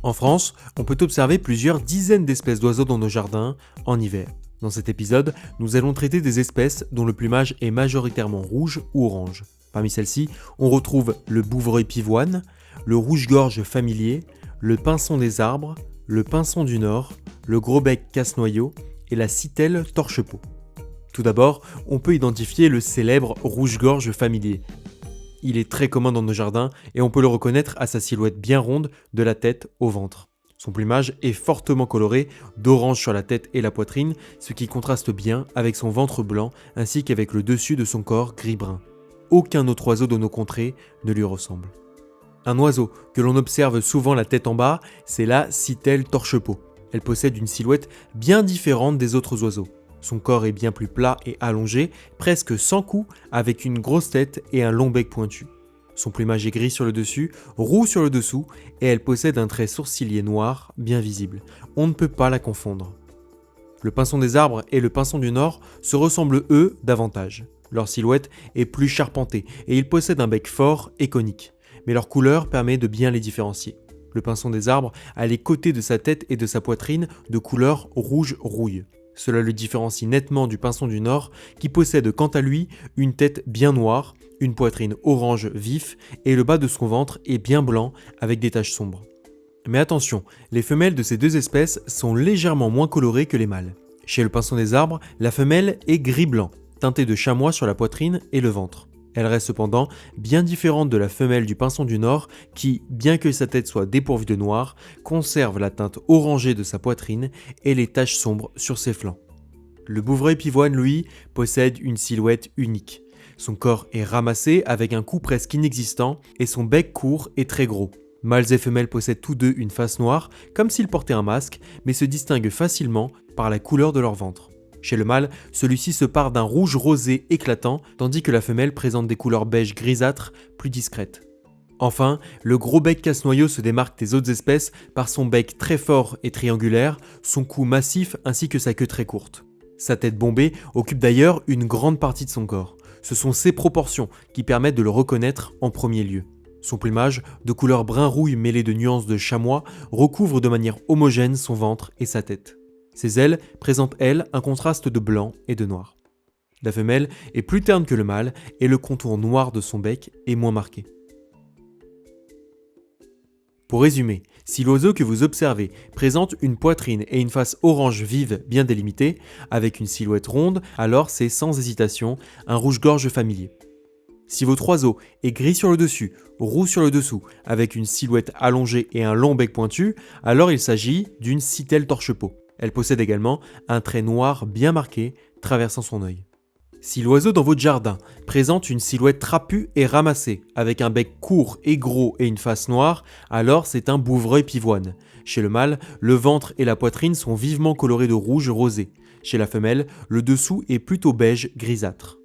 En France, on peut observer plusieurs dizaines d'espèces d'oiseaux dans nos jardins en hiver. Dans cet épisode, nous allons traiter des espèces dont le plumage est majoritairement rouge ou orange. Parmi celles-ci, on retrouve le bouvreuil pivoine, le rouge-gorge familier, le pinson des arbres, le pinson du Nord, le gros-bec casse-noyau et la citelle torche-peau. Tout d'abord, on peut identifier le célèbre rouge-gorge familier. Il est très commun dans nos jardins et on peut le reconnaître à sa silhouette bien ronde de la tête au ventre. Son plumage est fortement coloré d'orange sur la tête et la poitrine, ce qui contraste bien avec son ventre blanc ainsi qu'avec le dessus de son corps gris-brun. Aucun autre oiseau de nos contrées ne lui ressemble. Un oiseau que l'on observe souvent la tête en bas, c'est la citelle torche-peau. Elle possède une silhouette bien différente des autres oiseaux. Son corps est bien plus plat et allongé, presque sans cou, avec une grosse tête et un long bec pointu. Son plumage est gris sur le dessus, roux sur le dessous, et elle possède un trait sourcilier noir, bien visible. On ne peut pas la confondre. Le pinson des arbres et le pinson du Nord se ressemblent eux davantage. Leur silhouette est plus charpentée, et ils possèdent un bec fort et conique. Mais leur couleur permet de bien les différencier. Le pinson des arbres a les côtés de sa tête et de sa poitrine de couleur rouge-rouille. Cela le différencie nettement du pinson du Nord, qui possède quant à lui une tête bien noire, une poitrine orange vif et le bas de son ventre est bien blanc avec des taches sombres. Mais attention, les femelles de ces deux espèces sont légèrement moins colorées que les mâles. Chez le pinson des arbres, la femelle est gris-blanc, teintée de chamois sur la poitrine et le ventre. Elle reste cependant bien différente de la femelle du pinson du Nord qui, bien que sa tête soit dépourvue de noir, conserve la teinte orangée de sa poitrine et les taches sombres sur ses flancs. Le bouvreuil pivoine, lui, possède une silhouette unique. Son corps est ramassé avec un cou presque inexistant et son bec court et très gros. Mâles et femelles possèdent tous deux une face noire, comme s'ils portaient un masque, mais se distinguent facilement par la couleur de leur ventre. Chez le mâle, celui-ci se part d'un rouge rosé éclatant, tandis que la femelle présente des couleurs beige grisâtres plus discrètes. Enfin, le gros bec casse-noyau se démarque des autres espèces par son bec très fort et triangulaire, son cou massif ainsi que sa queue très courte. Sa tête bombée occupe d'ailleurs une grande partie de son corps. Ce sont ses proportions qui permettent de le reconnaître en premier lieu. Son plumage, de couleur brun-rouille mêlé de nuances de chamois, recouvre de manière homogène son ventre et sa tête. Ses ailes présentent, elles, un contraste de blanc et de noir. La femelle est plus terne que le mâle et le contour noir de son bec est moins marqué. Pour résumer, si l'oiseau que vous observez présente une poitrine et une face orange vive bien délimitées, avec une silhouette ronde, alors c'est sans hésitation un rouge-gorge familier. Si votre oiseau est gris sur le dessus, roux sur le dessous, avec une silhouette allongée et un long bec pointu, alors il s'agit d'une citelle torche-peau. Elle possède également un trait noir bien marqué traversant son œil. Si l'oiseau dans votre jardin présente une silhouette trapue et ramassée, avec un bec court et gros et une face noire, alors c'est un bouvreuil pivoine. Chez le mâle, le ventre et la poitrine sont vivement colorés de rouge rosé. Chez la femelle, le dessous est plutôt beige grisâtre.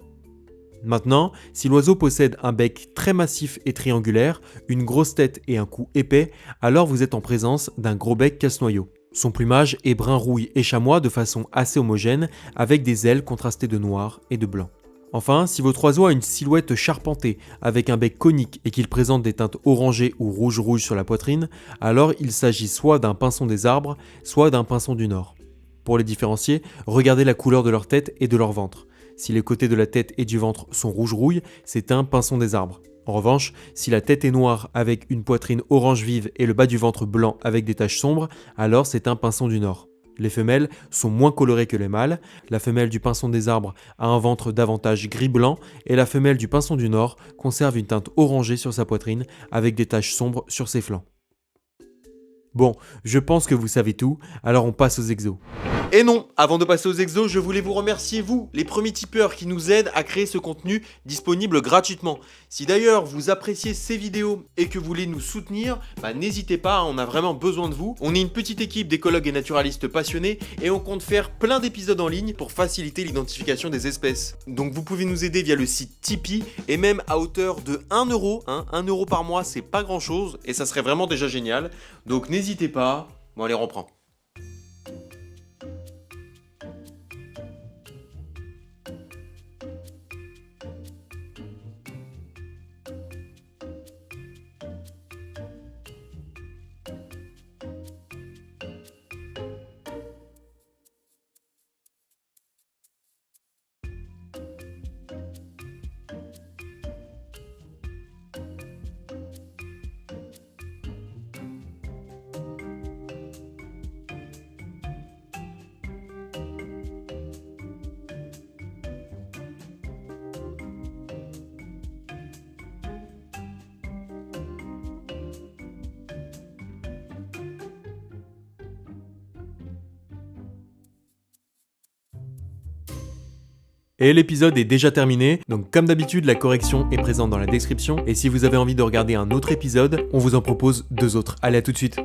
Maintenant, si l'oiseau possède un bec très massif et triangulaire, une grosse tête et un cou épais, alors vous êtes en présence d'un gros bec casse-noyau. Son plumage est brun-rouille et chamois de façon assez homogène, avec des ailes contrastées de noir et de blanc. Enfin, si votre oiseau a une silhouette charpentée, avec un bec conique et qu'il présente des teintes orangées ou rouge-rouge sur la poitrine, alors il s'agit soit d'un pinson des arbres, soit d'un pinson du Nord. Pour les différencier, regardez la couleur de leur tête et de leur ventre. Si les côtés de la tête et du ventre sont rouge-rouille, c'est un pinson des arbres. En revanche, si la tête est noire avec une poitrine orange vive et le bas du ventre blanc avec des taches sombres, alors c'est un pinson du Nord. Les femelles sont moins colorées que les mâles. La femelle du pinson des arbres a un ventre davantage gris-blanc et la femelle du pinson du Nord conserve une teinte orangée sur sa poitrine avec des taches sombres sur ses flancs. Bon, je pense que vous savez tout, alors on passe aux exos. Et non, avant de passer aux exos, je voulais vous remercier vous, les premiers tipeurs qui nous aident à créer ce contenu disponible gratuitement. Si d'ailleurs vous appréciez ces vidéos et que vous voulez nous soutenir, n'hésitez pas, on a vraiment besoin de vous. On est une petite équipe d'écologues et naturalistes passionnés et on compte faire plein d'épisodes en ligne pour faciliter l'identification des espèces. Donc vous pouvez nous aider via le site Tipeee et même à hauteur de 1 euro. 1 euro par mois, c'est pas grand chose et ça serait vraiment déjà génial. Donc n'hésitez pas. Bon allez, on reprend. Et l'épisode est déjà terminé, donc comme d'habitude, la correction est présente dans la description. Et si vous avez envie de regarder un autre épisode, on vous en propose 2 autres. Allez, à tout de suite.